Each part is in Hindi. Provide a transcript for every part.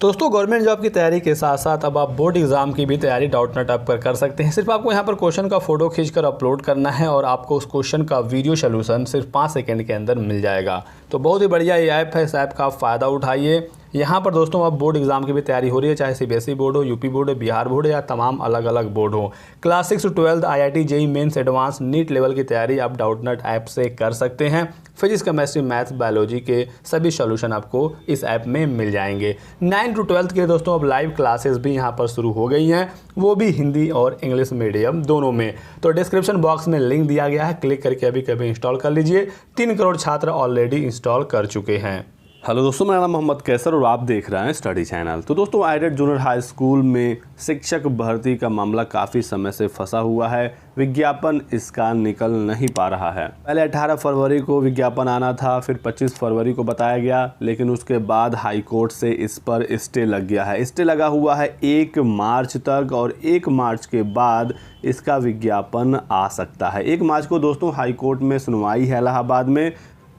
दोस्तों गवर्नमेंट जॉब की तैयारी के साथ साथ अब आप बोर्ड एग्जाम की भी तैयारी डाउटनेट ऐप पर कर सकते हैं। सिर्फ आपको यहाँ पर क्वेश्चन का फोटो खींचकर अपलोड करना है और आपको उस क्वेश्चन का वीडियो सोल्यूशन सिर्फ 5 सेकंड के अंदर मिल जाएगा। तो बहुत ही बढ़िया ये ऐप है, इस ऐप का आप फ़ायदा उठाइए। यहाँ पर दोस्तों अब बोर्ड एग्जाम की भी तैयारी हो रही है, चाहे सीबीएसई बोर्ड हो, यूपी बोर्ड हो, बिहार बोर्ड या तमाम अलग अलग बोर्ड हो। क्लास 6 से 12 IIT JEE mains advance NEET level की तैयारी आप डाउटनेट ऐप से कर सकते हैं। फिजिक्स केमिस्ट्री मैथ्स बायोलॉजी के सभी सॉल्यूशन आपको इस ऐप में मिल जाएंगे। 9 to 12 के दोस्तों अब लाइव क्लासेस भी यहाँ पर शुरू हो गई हैं, वो भी हिंदी और इंग्लिश मीडियम दोनों में। तो डिस्क्रिप्शन बॉक्स में लिंक दिया गया है, क्लिक करके अभी कभी इंस्टॉल कर लीजिए। 3 करोड़ छात्र ऑलरेडी इंस्टॉल कर चुके हैं। हेलो दोस्तों, मेरा नाम मोहम्मद कैसर और आप देख रहे हैं स्टडी चैनल। तो दोस्तों एडेड जूनियर हाई स्कूल में शिक्षक भर्ती का मामला काफ़ी समय से फंसा हुआ है। विज्ञापन इसका निकल नहीं पा रहा है। पहले 18 फरवरी को विज्ञापन आना था, फिर 25 फरवरी को बताया गया, लेकिन उसके बाद हाई कोर्ट से इस पर स्टे लग गया है। स्टे लगा हुआ है 1 मार्च तक और 1 मार्च के बाद इसका विज्ञापन आ सकता है। 1 मार्च को दोस्तों हाई कोर्ट में सुनवाई है इलाहाबाद में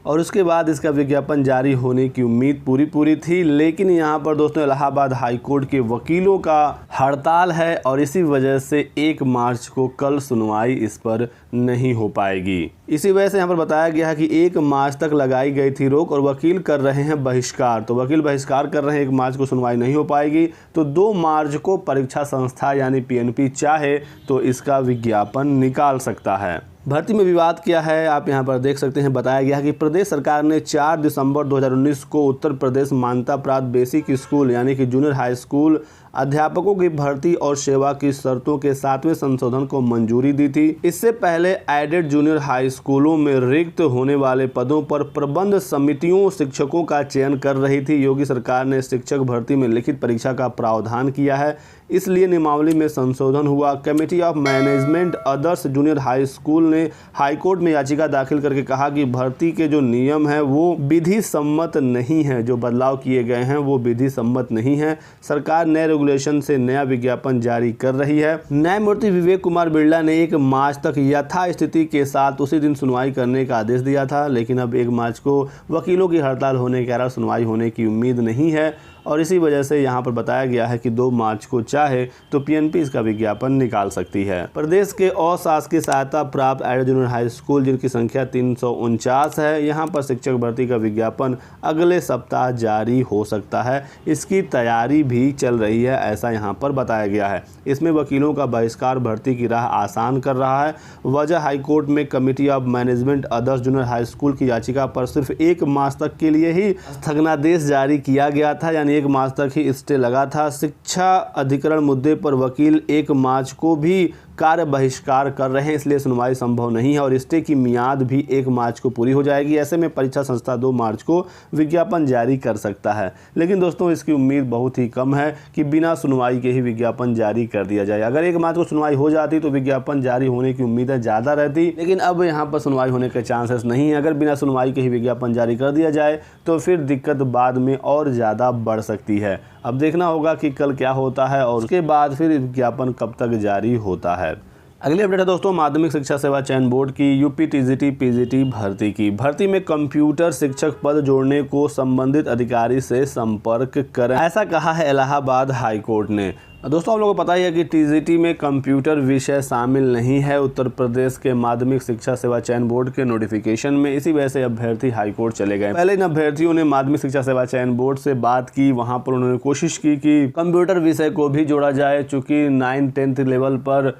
और उसके बाद इसका विज्ञापन जारी होने की उम्मीद पूरी थी। लेकिन यहाँ पर दोस्तों इलाहाबाद हाई कोर्ट के वकीलों का हड़ताल है और इसी वजह से 1 मार्च को कल सुनवाई इस पर नहीं हो पाएगी। इसी वजह से यहाँ पर बताया गया है कि 1 मार्च तक लगाई गई थी रोक और वकील कर रहे हैं बहिष्कार। तो वकील बहिष्कार कर रहे हैं, 1 मार्च को सुनवाई नहीं हो पाएगी। तो 2 मार्च को परीक्षा संस्था यानी PNP चाहे तो इसका विज्ञापन निकाल सकता है। भर्ती में विवाद क्या है आप यहाँ पर देख सकते हैं। बताया गया है कि प्रदेश सरकार ने 4 दिसंबर 2019 को उत्तर प्रदेश मान्यता प्राप्त बेसिक स्कूल यानी कि जूनियर हाई स्कूल अध्यापकों की भर्ती और सेवा की शर्तों के 7वें संशोधन को मंजूरी दी थी। इससे पहले एडेड जूनियर हाई स्कूलों में रिक्त होने वाले पदों पर प्रबंध समितियों शिक्षकों का चयन कर रही थी। योगी सरकार ने शिक्षक भर्ती में लिखित परीक्षा का प्रावधान किया है, इसलिए नियमावली में संशोधन हुआ। Committee of management others junior high school ने हाईकोर्ट में याचिका दाखिल करके कहा कि भर्ती के जो नियम है वो विधि सम्मत नहीं है, जो बदलाव किए गए हैं वो विधि सम्मत नहीं है। सरकार नए रेगुलेशन से नया विज्ञापन जारी कर रही है। न्यायमूर्ति विवेक कुमार बिरला ने 1 मार्च तक यथास्थिति के साथ उसी दिन सुनवाई करने का आदेश दिया था, लेकिन अब 1 मार्च को वकीलों की हड़ताल होने के कारण सुनवाई होने की उम्मीद नहीं है और इसी वजह से यहाँ पर बताया गया है कि 2 मार्च को चाहे तो PNP इसका विज्ञापन निकाल सकती है। प्रदेश के अशासकीय सहायता प्राप्त एडेड जूनियर हाई स्कूल जिनकी संख्या 349 है, यहाँ पर शिक्षक भर्ती का विज्ञापन अगले सप्ताह जारी हो सकता है। इसकी तैयारी भी चल रही है, ऐसा यहाँ पर बताया गया है। इसमें वकीलों का बहिष्कार भर्ती की राह आसान कर रहा है। वजह हाईकोर्ट में committee of management others junior high school की याचिका पर सिर्फ 1 मार्च तक के लिए ही स्थगनादेश जारी किया गया था, यानी 1 मार्च तक ही स्टे लगा था। शिक्षा अधिकरण मुद्दे पर वकील 1 मार्च को भी कार्य बहिष्कार कर रहे हैं, इसलिए सुनवाई संभव नहीं है और स्टे की मियाद भी 1 मार्च को पूरी हो जाएगी। ऐसे में परीक्षा संस्था 2 मार्च को विज्ञापन जारी कर सकता है, लेकिन दोस्तों इसकी उम्मीद बहुत ही कम है कि बिना सुनवाई के ही विज्ञापन जारी कर दिया जाए। अगर 1 मार्च को सुनवाई हो जाती तो विज्ञापन जारी होने की उम्मीदें ज़्यादा रहती, लेकिन अब यहाँ पर सुनवाई होने के चांसेस नहीं है। अगर बिना सुनवाई के ही विज्ञापन जारी कर दिया जाए तो फिर दिक्कत बाद में और ज़्यादा बढ़ सकती है। अब देखना होगा कि कल क्या होता है और उसके बाद फिर विज्ञापन कब तक जारी होता है। अगली अपडेट है दोस्तों माध्यमिक शिक्षा सेवा चयन बोर्ड की यूपी TGT PGT भर्ती की। भर्ती में कंप्यूटर शिक्षक पद जोड़ने को संबंधित अधिकारी से संपर्क करें, ऐसा कहा है इलाहाबाद हाई कोर्ट ने। दोस्तों आप लोगों को पता ही है कि TGT में कंप्यूटर विषय शामिल नहीं है उत्तर प्रदेश के माध्यमिक शिक्षा सेवा चयन बोर्ड के नोटिफिकेशन में। इसी वजह से अभ्यर्थी हाई कोर्ट चले गए। पहले इन अभ्यर्थियों ने माध्यमिक शिक्षा सेवा चयन बोर्ड से बात की, वहां पर उन्होंने कोशिश की कि कंप्यूटर विषय को भी जोड़ा जाए। चूँकि 9th-10th लेवल पर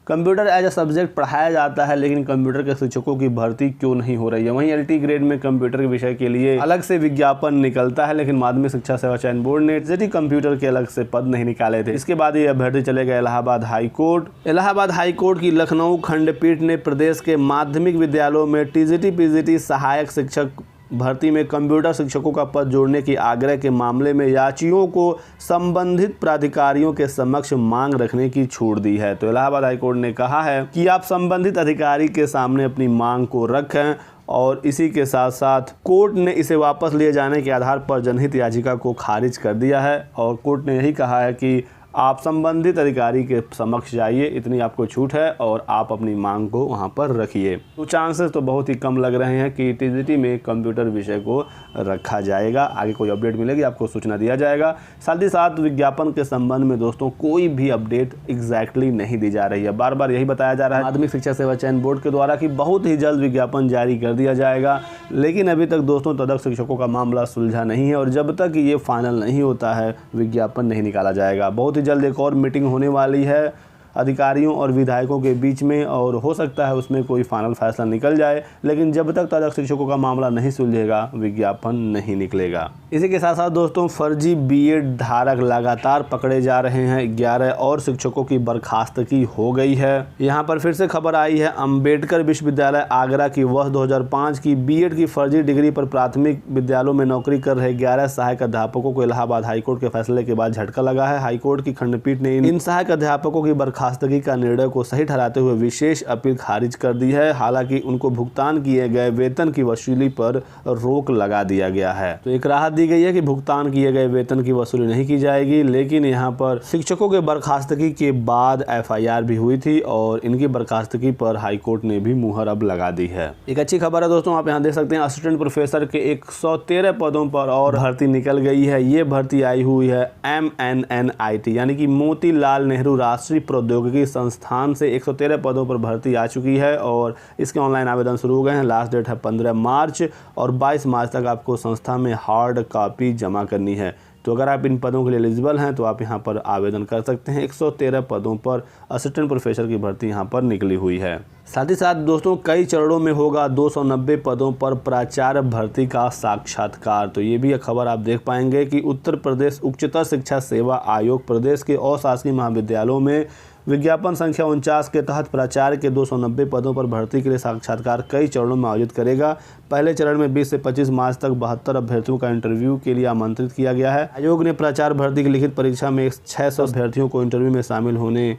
कंप्यूटर एज अ सब्जेक्ट पढ़ाया जाता है, लेकिन कंप्यूटर के शिक्षकों की भर्ती क्यों नहीं हो रही है। वहीं LT ग्रेड में कंप्यूटर के विषय के लिए अलग से विज्ञापन निकलता है, लेकिन माध्यमिक शिक्षा सेवा चयन बोर्ड ने TGT कंप्यूटर के अलग से पद नहीं निकाले थे। इसके बाद ये अभ्यर्थी चले गए Allahabad high court. Allahabad high court की लखनऊ खंडपीठ ने प्रदेश के माध्यमिक विद्यालयों में TGT PGT सहायक शिक्षक भर्ती में कंप्यूटर शिक्षकों का पद जोड़ने की आग्रह के मामले में याचियों को संबंधित प्राधिकारियों के समक्ष मांग रखने की छूट दी है। तो इलाहाबाद हाईकोर्ट ने कहा है कि आप संबंधित अधिकारी के सामने अपनी मांग को रखें और इसी के साथ साथ कोर्ट ने इसे वापस लिए जाने के आधार पर जनहित याचिका को खारिज कर दिया है और कोर्ट ने यही कहा है कि आप संबंधित अधिकारी के समक्ष जाइए, इतनी आपको छूट है और आप अपनी मांग को वहां पर रखिए। तो चांसेस तो बहुत ही कम लग रहे हैं कि टीजीटी में कंप्यूटर विषय को रखा जाएगा। आगे कोई अपडेट मिलेगी आपको सूचना दिया जाएगा। साथ ही साथ विज्ञापन के संबंध में दोस्तों कोई भी अपडेट एग्जैक्टली नहीं दी जा रही है। बार बार यही बताया जा रहा है माध्यमिक शिक्षा सेवा चयन बोर्ड के द्वारा कि बहुत ही जल्द विज्ञापन जारी कर दिया जाएगा, लेकिन अभी तक दोस्तों तदर्थ शिक्षकों का मामला सुलझा नहीं है और जब तक ये फाइनल नहीं होता है विज्ञापन नहीं निकाला जाएगा। बहुत ही जल्द एक और मीटिंग होने वाली है अधिकारियों और विधायकों के बीच में और हो सकता है उसमें कोई फाइनल फैसला निकल जाए, लेकिन जब तक तदर्थ शिक्षकों का मामला नहीं सुलझेगा विज्ञापन नहीं निकलेगा। इसी के साथ साथ दोस्तों फर्जी बीएड धारक लगातार पकड़े जा रहे हैं। 11 और शिक्षकों की बर्खास्तगी हो गई है। यहाँ पर फिर से खबर आई है अंबेडकर विश्वविद्यालय आगरा की वर्ष 2005 की बीएड की फर्जी डिग्री पर प्राथमिक विद्यालयों में नौकरी कर रहे 11 सहायक अध्यापकों को इलाहाबाद हाईकोर्ट के फैसले के बाद झटका लगा है। हाईकोर्ट की खंडपीठ ने इन सहायक अध्यापकों की बर्खास्तगी का निर्णय को सही ठहराते हुए विशेष अपील खारिज कर दी है। हालांकि उनको भुगतान किए गए वेतन की वसूली पर रोक लगा दिया गया है। तो एक राहत दी गई है कि भुगतान किए गए वेतन की वसूली नहीं की जाएगी, लेकिन यहाँ पर शिक्षकों के बर्खास्तगी के बाद एफआईआर भी हुई थी और इनकी बर्खास्तगी पर हाईकोर्ट ने भी मुहर अब लगा दी है। एक अच्छी खबर है दोस्तों, आप यहाँ देख सकते हैं असिस्टेंट प्रोफेसर के 113 पदों पर और भर्ती निकल गई है। ये भर्ती आई हुई है MNNIT यानी कि मोतीलाल नेहरू राष्ट्रीय प्रौद्योगिकी संस्थान से 113 पदों पर भर्ती आ चुकी है और इसके ऑनलाइन आवेदन शुरू हो गए हैं। लास्ट डेट है 15 मार्च और 22 मार्च तक आपको संस्था में हार्ड कॉपी जमा करनी है। तो अगर आप इन पदों के लिए एलिजिबल हैं तो आप यहां पर आवेदन कर सकते हैं। 113 पदों पर असिस्टेंट प्रोफेसर की भर्ती यहां पर निकली हुई है। साथ ही साथ दोस्तों कई चरणों में होगा 290 पदों पर प्राचार्य भर्ती का साक्षात्कार। तो ये भी एक खबर आप देख पाएंगे कि उत्तर प्रदेश उच्चतर शिक्षा सेवा आयोग प्रदेश के अशासकीय महाविद्यालयों में विज्ञापन संख्या 49 के तहत प्राचार्य के 290 पदों पर भर्ती के लिए साक्षात्कार कई चरणों में आयोजित करेगा। पहले चरण में 20 से 25 मार्च तक 72 अभ्यर्थियों का इंटरव्यू के लिए आमंत्रित किया गया है। आयोग ने प्राचार्य भर्ती की लिखित परीक्षा में 600 अभ्यर्थियों को इंटरव्यू में शामिल होने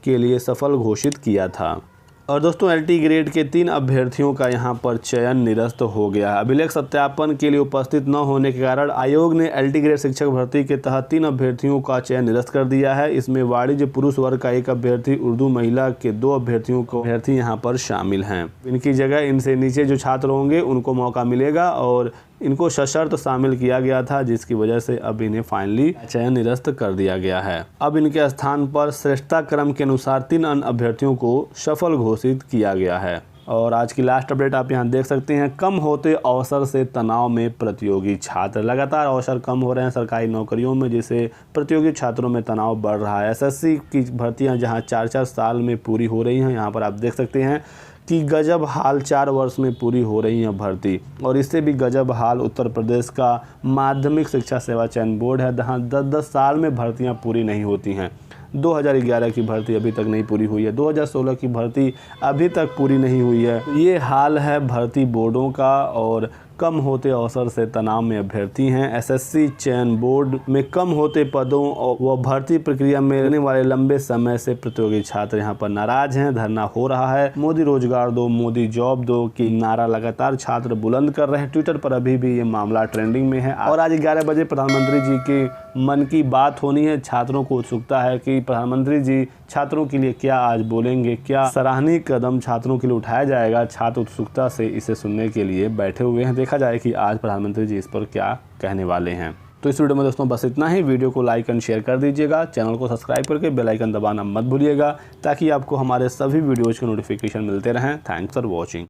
के लिए सफल घोषित किया था। और दोस्तों LT ग्रेड के 3 अभ्यर्थियों का यहां पर चयन निरस्त हो गया है। अभिलेख सत्यापन के लिए उपस्थित न होने के कारण आयोग ने LT ग्रेड शिक्षक भर्ती के तहत 3 अभ्यर्थियों का चयन निरस्त कर दिया है। इसमें वाणिज्य पुरुष वर्ग का 1 अभ्यर्थी, उर्दू महिला के 2 अभ्यर्थी यहां पर शामिल हैं। इनकी जगह इनसे नीचे जो छात्र होंगे उनको मौका मिलेगा और इनको सशर्त शामिल किया गया था, जिसकी वजह से अब इन्हें फाइनली चयन निरस्त कर दिया गया है। अब इनके स्थान पर श्रेष्ठता क्रम के अनुसार 3 अन्य अभ्यर्थियों को सफल घोषित किया गया है। और आज की लास्ट अपडेट आप यहाँ देख सकते हैं। कम होते अवसर से तनाव में प्रतियोगी छात्र। लगातार अवसर कम हो रहे हैं सरकारी नौकरियों में, जिससे प्रतियोगी छात्रों में तनाव बढ़ रहा है। SSC की भर्तियाँ जहाँ 4-4 साल में पूरी हो रही हैं, यहाँ पर आप देख सकते हैं कि गजब हाल 4 वर्ष में पूरी हो रही है भर्ती। और इससे भी गजब हाल उत्तर प्रदेश का माध्यमिक शिक्षा सेवा चयन बोर्ड है, जहाँ 10-10 साल में भर्तियां पूरी नहीं होती हैं। 2011 की भर्ती अभी तक नहीं पूरी हुई है, 2016 की भर्ती अभी तक पूरी नहीं हुई है। ये हाल है भर्ती बोर्डों का और कम होते अवसर से तनाव में अभ्यर्थी हैं। SSC चयन बोर्ड में कम होते पदों व भर्ती प्रक्रिया में रहने वाले लंबे समय से प्रतियोगी छात्र यहाँ पर नाराज हैं। धरना हो रहा है। मोदी रोजगार दो, मोदी जॉब दो की नारा लगातार छात्र बुलंद कर रहे हैं। ट्विटर पर अभी भी ये मामला ट्रेंडिंग में है और आज 11 बजे प्रधानमंत्री जी के मन की बात होनी है। छात्रों को उत्सुकता है कि प्रधानमंत्री जी छात्रों के लिए क्या आज बोलेंगे, क्या सराहनीय कदम छात्रों के लिए उठाया जाएगा। छात्र उत्सुकता से इसे सुनने के लिए बैठे हुए हैं। देखा जाए कि आज प्रधानमंत्री जी इस पर क्या कहने वाले हैं। तो इस वीडियो में दोस्तों बस इतना ही। वीडियो को लाइक एंड शेयर कर दीजिएगा। चैनल को सब्सक्राइब करके बेल आइकन दबाना मत भूलिएगा, ताकि आपको हमारे सभी वीडियोज़ के नोटिफिकेशन मिलते रहें। Thanks for watching.